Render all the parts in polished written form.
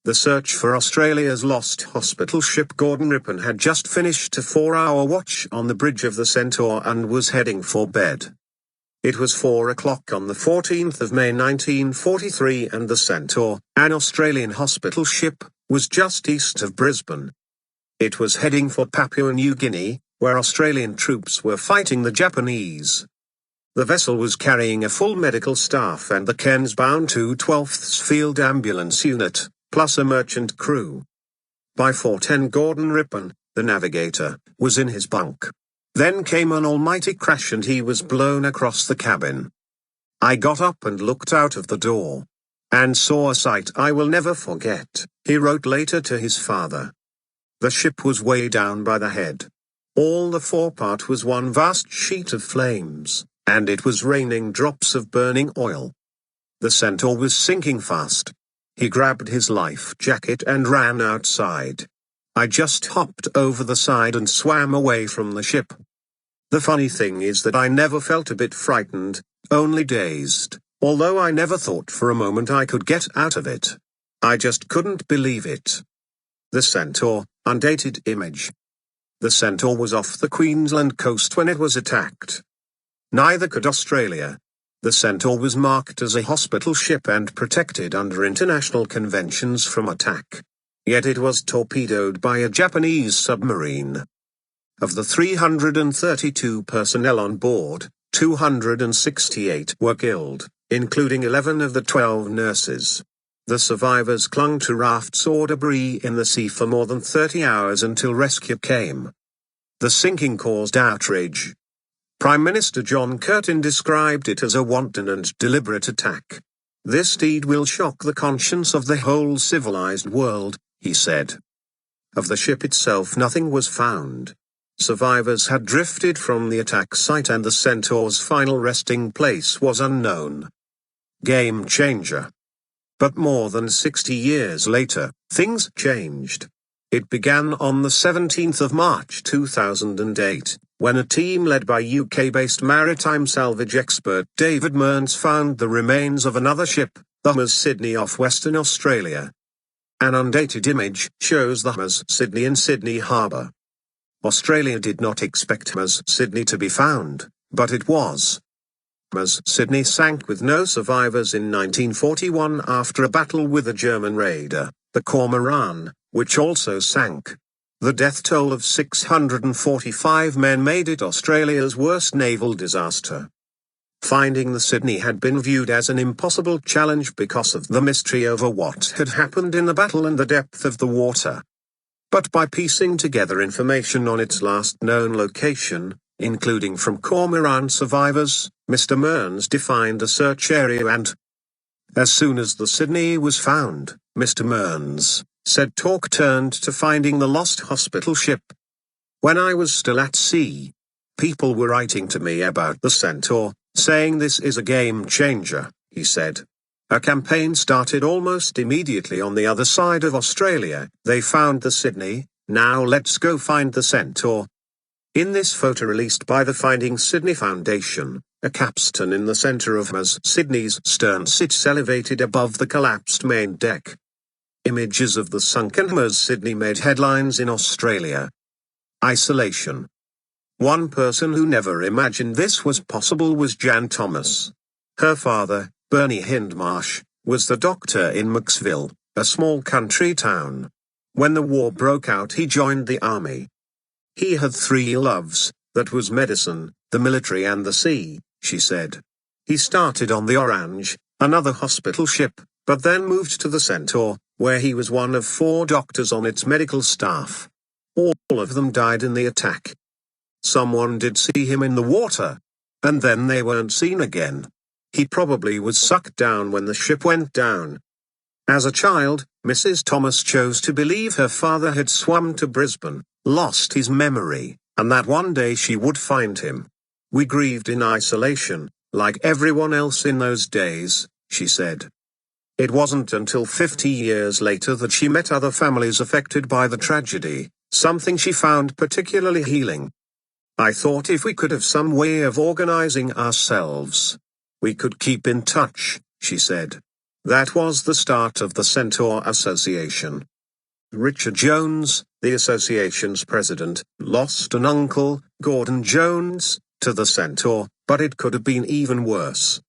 The search for Australia's lost hospital ship Gordon Rippon had just finished a 4-hour watch on the bridge of the Centaur and was heading for bed. It was 4 o'clock on the 14th of May 1943 and the Centaur, an Australian hospital ship, was just east of Brisbane. It was heading for Papua New Guinea, where Australian troops were fighting the Japanese. The vessel was carrying a full medical staff and the Cairns-bound 212th Field Ambulance Unit, plus a merchant crew. By 4:10 Gordon Rippon, the navigator, was in his bunk. Then came an almighty crash and he was blown across the cabin. I got up and looked out of the door. And saw a sight I will never forget, he wrote later to his father. The ship was way down by the head. All the forepart was one vast sheet of flames, and it was raining drops of burning oil. The Centaur was sinking fast. He grabbed his life jacket and ran outside. I just hopped over the side and swam away from the ship. The funny thing is that I never felt a bit frightened, only dazed, although I never thought for a moment I could get out of it. I just couldn't believe it. The Centaur, undated image. The Centaur was off the Queensland coast when it was attacked. Neither could Australia. The Centaur was marked as a hospital ship and protected under international conventions from attack. Yet it was torpedoed by a Japanese submarine. Of the 332 personnel on board, 268 were killed, including 11 of the 12 nurses. The survivors clung to rafts or debris in the sea for more than 30 hours until rescue came. The sinking caused outrage. Prime Minister John Curtin described it as a wanton and deliberate attack. This deed will shock the conscience of the whole civilized world, he said. Of the ship itself nothing was found. Survivors had drifted from the attack site and the Centaur's final resting place was unknown. Game changer. But more than 60 years later, things changed. It began on the 17th of March 2008, when a team led by UK-based maritime salvage expert David Mearns found the remains of another ship, the was Sydney off Western Australia. An undated image shows the was Sydney in Sydney Harbour. Australia did not expect was Sydney to be found, but it was. was Sydney sank with no survivors in 1941 after a battle with a German raider, the Cormoran, which also sank. The death toll of 645 men made it Australia's worst naval disaster. Finding the Sydney had been viewed as an impossible challenge because of the mystery over what had happened in the battle and the depth of the water. But by piecing together information on its last known location, including from Cormoran survivors, Mr. Mearns defined a search area and, as soon as the Sydney was found, Mr. Mearns said talk turned to finding the lost hospital ship. When I was still at sea, people were writing to me about the Centaur, saying this is a game changer, he said. A campaign started almost immediately on the other side of Australia. They found the Sydney, now let's go find the Centaur. In this photo released by the Finding Sydney Foundation, a capstan in the center of was Sydney's stern sits elevated above the collapsed main deck. Images of the sunken was Sydney made headlines in Australia. Isolation. One person who never imagined this was possible was Jan Thomas. Her father, Bernie Hindmarsh, was the doctor in Macksville, a small country town. When the war broke out, he joined the army. He had three loves, that was medicine, the military and the sea, she said. He started on the Orange, another hospital ship, but then moved to the Centaur, where he was one of 4 doctors on its medical staff. All of them died in the attack. Someone did see him in the water, and then they weren't seen again. He probably was sucked down when the ship went down. As a child, Mrs. Thomas chose to believe her father had swum to Brisbane, lost his memory, and that one day she would find him. We grieved in isolation, like everyone else in those days, she said. It wasn't until 50 years later that she met other families affected by the tragedy, something she found particularly healing. I thought if we could have some way of organizing ourselves, we could keep in touch, she said. That was the start of the Centaur Association. Richard Jones, the association's president, lost an uncle, Gordon Jones, to the Centaur, but it could have been even worse.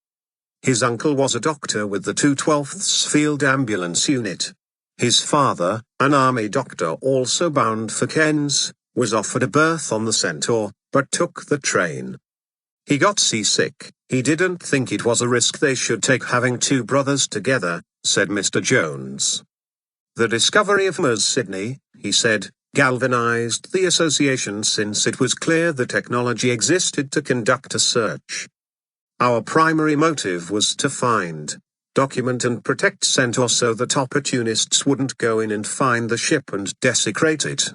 His uncle was a doctor with the 212th Field Ambulance Unit. His father, an army doctor also bound for Cairns, was offered a berth on the Centaur, but took the train. He got seasick. He didn't think it was a risk they should take having two brothers together, said Mr. Jones. The discovery of Mars Sydney, he said, galvanized the association since it was clear the technology existed to conduct a search. Our primary motive was to find, document and protect Centaur so that opportunists wouldn't go in and find the ship and desecrate it.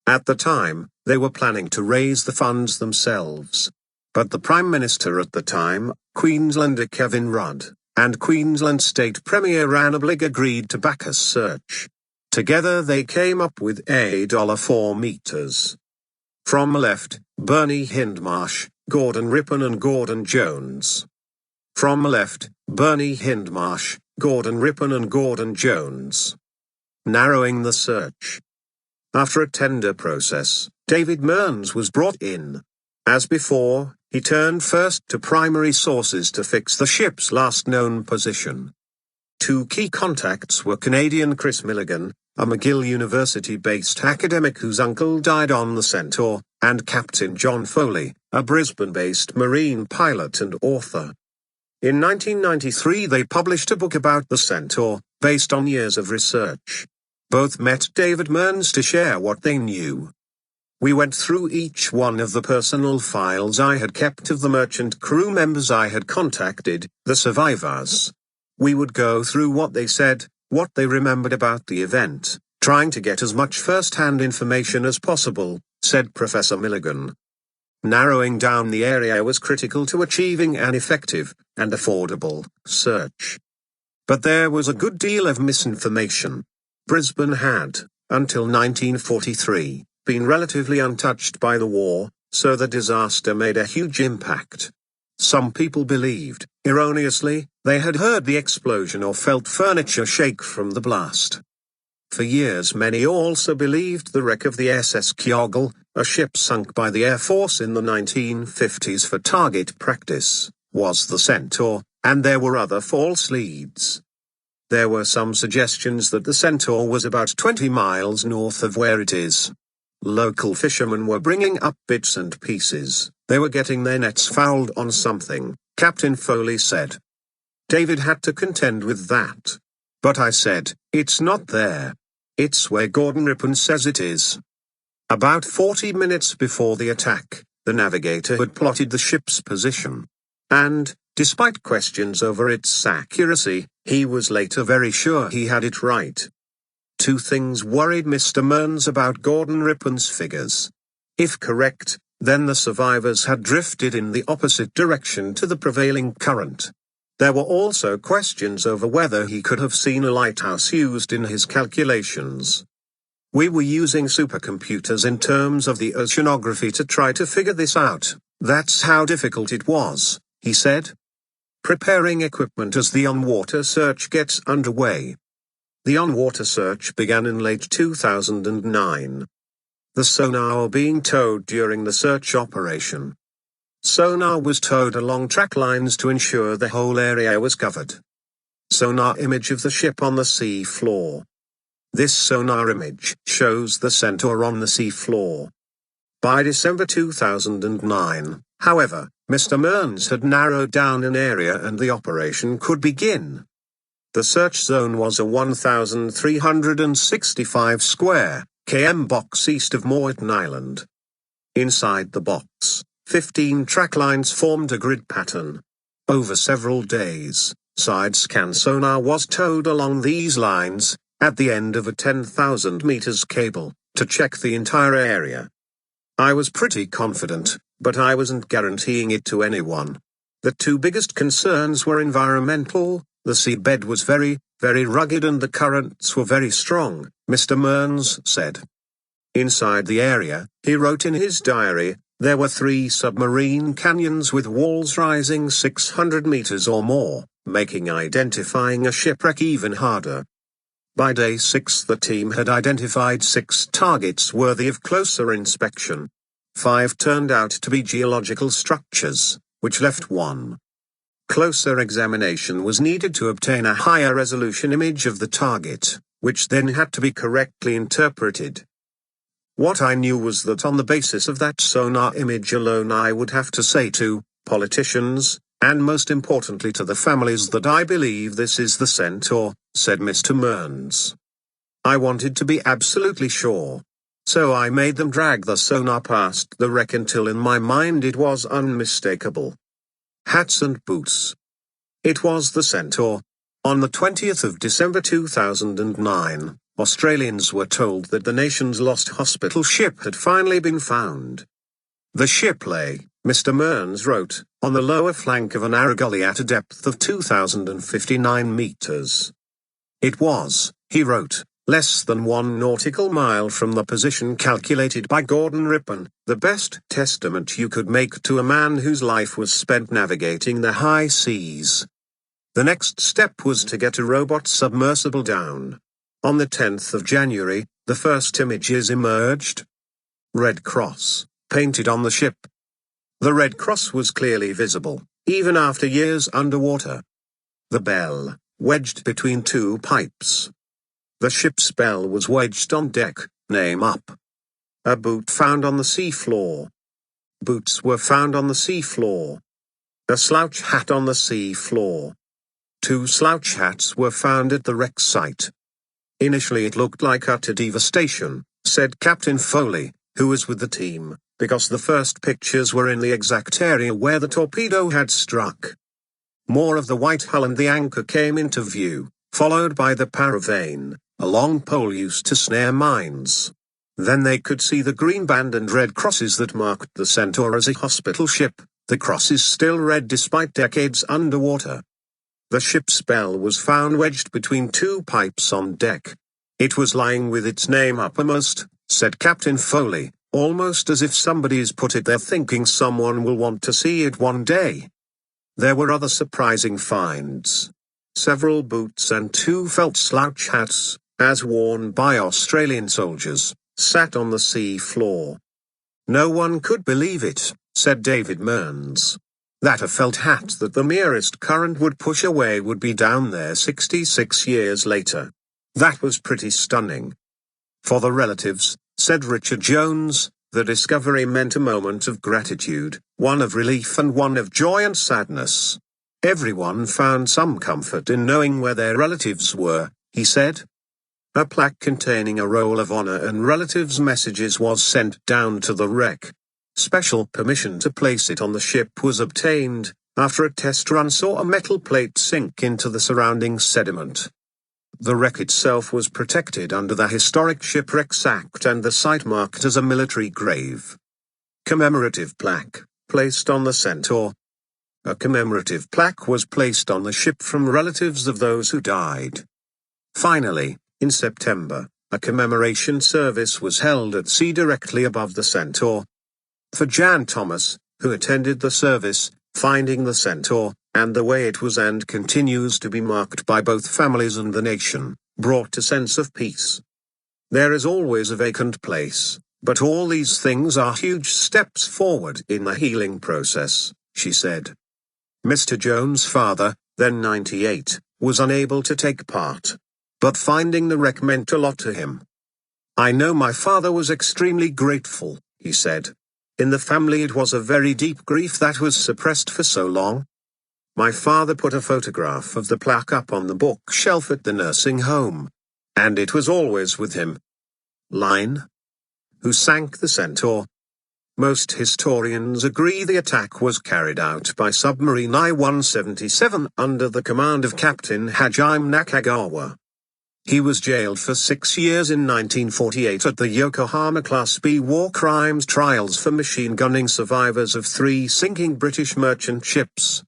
At the time, they were planning to raise the funds themselves. But the Prime Minister at the time, Queenslander Kevin Rudd, and Queensland State Premier Anna Bligh agreed to back a search. Together they came up with $4 meters. From the left, Bernie Hindmarsh, Gordon Rippon and Gordon Jones. From the left, Bernie Hindmarsh, Gordon Rippon and Gordon Jones. Narrowing the search. After a tender process, David Mearns was brought in. As before, he turned first to primary sources to fix the ship's last known position. Two key contacts were Canadian Chris Milligan, a McGill University-based academic whose uncle died on the Centaur, and Captain John Foley, a Brisbane-based marine pilot and author. In 1993 they published a book about the Centaur, based on years of research. Both met David Mearns to share what they knew. We went through each one of the personal files I had kept of the merchant crew members I had contacted, the survivors. We would go through what they said, what they remembered about the event, trying to get as much first-hand information as possible, said Professor Milligan. Narrowing down the area was critical to achieving an effective and affordable search. But there was a good deal of misinformation. Brisbane had, until 1943, been relatively untouched by the war, so the disaster made a huge impact. Some people believed, erroneously, they had heard the explosion or felt furniture shake from the blast. For years many also believed the wreck of the SS Kyogle, a ship sunk by the Air Force in the 1950s for target practice, was the Centaur, and there were other false leads. There were some suggestions that the Centaur was about 20 miles north of where it is. Local fishermen were bringing up bits and pieces. They were getting their nets fouled on something, Captain Foley said. David had to contend with that. But I said, it's not there. It's where Gordon Rippon says it is. About 40 minutes before the attack, the navigator had plotted the ship's position. And, despite questions over its accuracy, he was later very sure he had it right. Two things worried Mr. Mearns about Gordon Rippon's figures. If correct, then the survivors had drifted in the opposite direction to the prevailing current. There were also questions over whether he could have seen a lighthouse used in his calculations. We were using supercomputers in terms of the oceanography to try to figure this out. That's how difficult it was, he said. Preparing equipment as the on-water search gets underway. The on-water search began in late 2009. The sonar were being towed during the search operation. Sonar was towed along track lines to ensure the whole area was covered. Sonar image of the ship on the sea floor. This sonar image shows the Centaur on the sea floor. By December 2009, however, Mr. Mearns had narrowed down an area and the operation could begin. The search zone was a 1,365 square km box east of Moreton Island. Inside the box, 15 track lines formed a grid pattern. Over several days, side scan sonar was towed along these lines, at the end of a 10,000 meters cable, to check the entire area. I was pretty confident, but I wasn't guaranteeing it to anyone. The two biggest concerns were environmental. The seabed was very, very rugged and the currents were very strong, Mr. Mearns said. Inside the area, he wrote in his diary, there were 3 submarine canyons with walls rising 600 meters or more, making identifying a shipwreck even harder. By day 6 the team had identified 6 targets worthy of closer inspection. 5 turned out to be geological structures, which left 1. Closer examination was needed to obtain a higher resolution image of the target, which then had to be correctly interpreted. What I knew was that on the basis of that sonar image alone I would have to say to politicians, and most importantly to the families, that I believe this is the Centaur, said Mr. Mearns. I wanted to be absolutely sure. So I made them drag the sonar past the wreck until in my mind it was unmistakable. Hats and boots. It was the Centaur. On the 20th of December 2009, Australians were told that the nation's lost hospital ship had finally been found. The ship lay, Mr. Mearns wrote, on the lower flank of a narrow gully at a depth of 2,059 meters. It was, he wrote, less than 1 nautical mile from the position calculated by Gordon Rippon, the best testament you could make to a man whose life was spent navigating the high seas. The next step was to get a robot submersible down. On the 10th of January, the first images emerged. Red Cross, painted on the ship. The Red Cross was clearly visible, even after years underwater. The bell, wedged between 2 pipes. The ship's bell was wedged on deck, name up. A boot found on the sea floor. Boots were found on the sea floor. A slouch hat on the sea floor. 2 slouch hats were found at the wreck site. Initially it looked like utter devastation, said Captain Foley, who was with the team, because the first pictures were in the exact area where the torpedo had struck. More of the white hull and the anchor came into view, followed by the paravane, a long pole used to snare mines. Then they could see the green band and red crosses that marked the Centaur as a hospital ship, the crosses still red despite decades underwater. The ship's bell was found wedged between 2 pipes on deck. It was lying with its name uppermost, said Captain Foley, almost as if somebody's put it there thinking someone will want to see it one day. There were other surprising finds. Several boots and 2 felt slouch hats, as worn by Australian soldiers, sat on the sea floor. No one could believe it, said David Mearns. That a felt hat that the merest current would push away would be down there 66 years later. That was pretty stunning. For the relatives, said Richard Jones, the discovery meant a moment of gratitude, one of relief and one of joy and sadness. Everyone found some comfort in knowing where their relatives were, he said. A plaque containing a roll of honor and relatives' messages was sent down to the wreck. Special permission to place it on the ship was obtained, after a test run saw a metal plate sink into the surrounding sediment. The wreck itself was protected under the Historic Shipwrecks Act and the site marked as a military grave. Commemorative plaque, placed on the Centaur. A commemorative plaque was placed on the ship from relatives of those who died. Finally, in September, a commemoration service was held at sea directly above the Centaur. For Jan Thomas, who attended the service, finding the Centaur, and the way it was and continues to be marked by both families and the nation, brought a sense of peace. There is always a vacant place, but all these things are huge steps forward in the healing process, she said. Mr. Jones' father, then 98, was unable to take part. But finding the wreck meant a lot to him. I know my father was extremely grateful, he said. In the family it was a very deep grief that was suppressed for so long. My father put a photograph of the plaque up on the bookshelf at the nursing home. And it was always with him. Line. Who sank the Centaur? Most historians agree the attack was carried out by submarine I-177 under the command of Captain Hajime Nakagawa. He was jailed for 6 years in 1948 at the Yokohama Class B war crimes trials for machine gunning survivors of 3 sinking British merchant ships.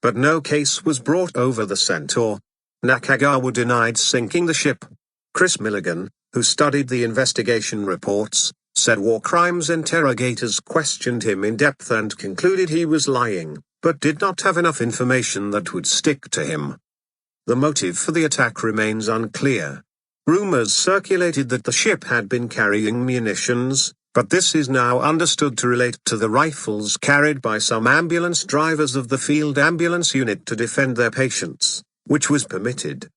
But no case was brought over the Centaur. Nakagawa denied sinking the ship. Chris Milligan, who studied the investigation reports, said war crimes interrogators questioned him in depth and concluded he was lying, but did not have enough information that would stick to him. The motive for the attack remains unclear. Rumors circulated that the ship had been carrying munitions, but this is now understood to relate to the rifles carried by some ambulance drivers of the field ambulance unit to defend their patients, which was permitted.